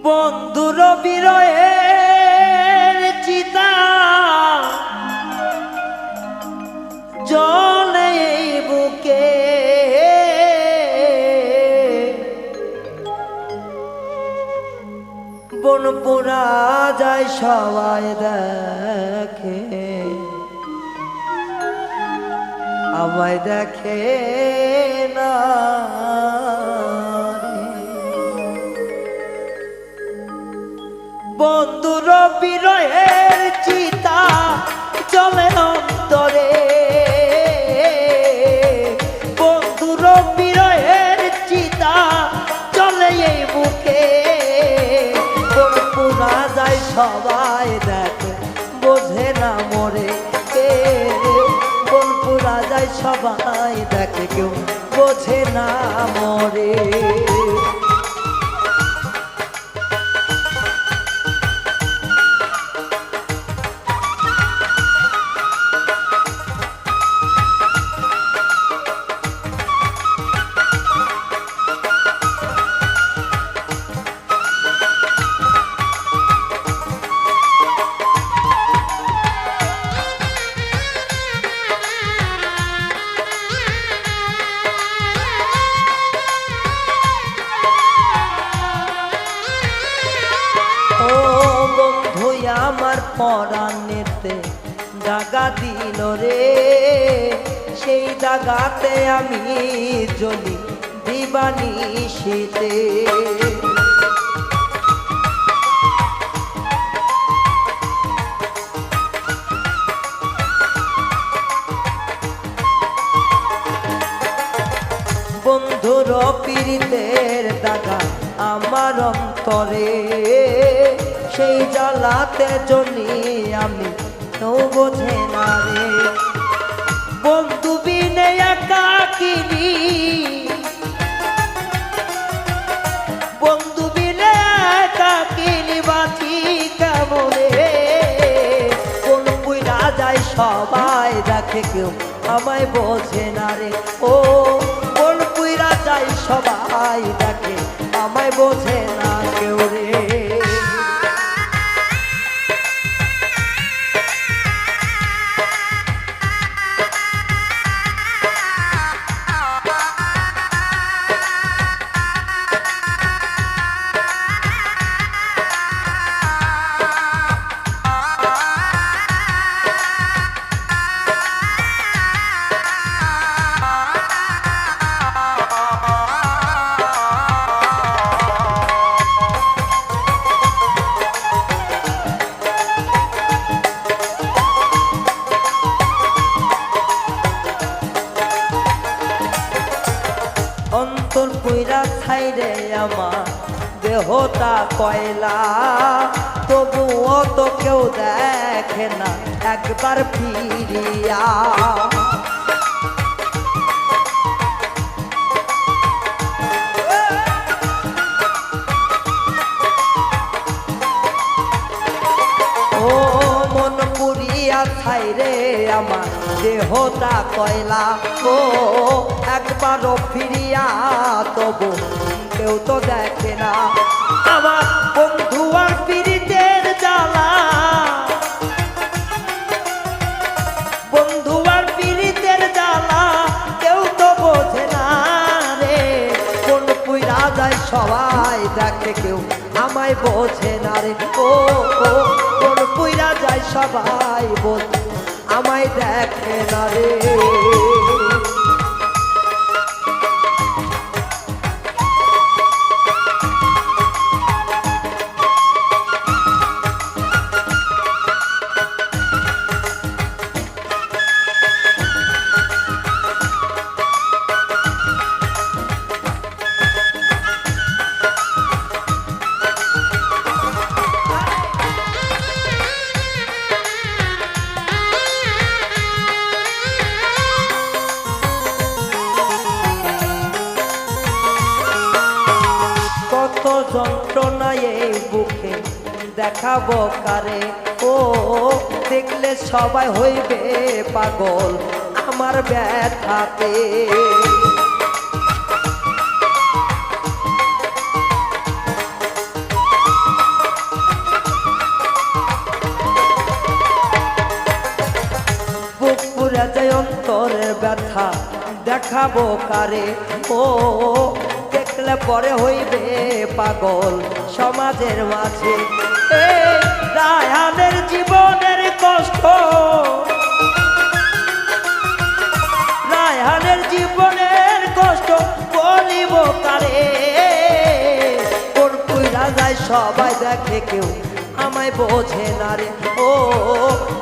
বন্ধুর বিরহের চিতা জলে বুকে বন পোড়া যায় সবাই দেখে আমায় দেখে না বন্ধুর বিরহের চিতা চলে অন্তরে বন্ধুর বিরহের চিতা চলে এই বুকে বন পোড়া যায় সবাই দেখে বোঝে না মরে বন পোড়া যায় সবাই দেখে কেউ বোঝে না মরে আমার পরাণেতে দাগা দিল রে সেই দাগাতে আমি জ্বলি দিবানিশিতে বন্ধুর পীড়িতের দাগা আমার অন্তরে সেই জ্বালাতে জ্বলি আমি তো বোঝে না রে বন্ধু বিনে একাকিনী বন্ধু বিনে একাকিনী বাঁচি কেমনে কোন পুইরা যায় সবাই দেখে কেউ আমায় বোঝে না রে ও কোন পুইরা যায় সবাই দেখে আমায় বোঝে না কেউ রে অন্তর পুইরা ছাইরে আমার দেহটা কয়লা তবুও তো কেউ দেখে না একবার ফিরিয়া ও মন পুরিয়া ছাইরে আমার দেহটা কয়লা ও একবারও ফিরিয়া তবু কেউ তো দেখে না আমার বন্ধু আর পীড়িতের জ্বালা বন্ধু আর পীড়িতের জ্বালা কেউ তো বোঝে না রে কোন পুইরা যায় সবাই দেখে কেউ আমায় বোঝে না রে ও কোন পুইরা যায় সবাই বোঝে আমায় দেখে না রে যন্ত্রণায় এই বুকে দেখাবো কারে ও দেখলে সবাই হইবে পাগল আমার ব্যথাতে ব্যথা দেখাবো কারে, ও দেখলে পরে হইবে পাগল সমাজের মাঝে। এই রায়হানের জীবনের কষ্ট, রায়হানের জীবনের কষ্ট বলিব কারে, কোন পুইরা যায় সবাই দেখে কেউ আমায় বোঝে না রে, ও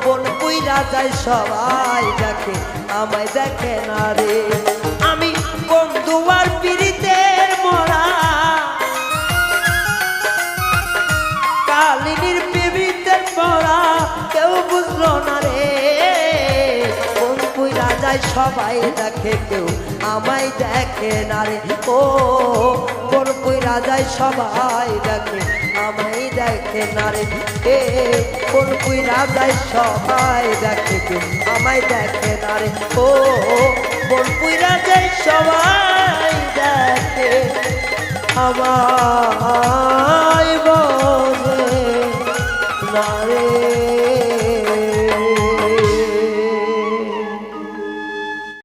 কোন পুইরা যায় সবাই দেখে আমায় দেখে না রে। আমি বন্ধু আর পীড়িতের মরা, কালিনীর পীড়িতের মরা, কেউ বুঝলো না রে, কোন পুইরা যায় সবাই দেখে কেউ আমায় দেখে না রে, ও কোন পুইরা যায় সবাই দেখে আমায় দেখে না রে, এ কোন পুইরা যায় সবাই দেখে কেউ আমায় দেখে না রে, ও কোন পুইরা যায় সবাই দেখে আমায় বোঝে না রে।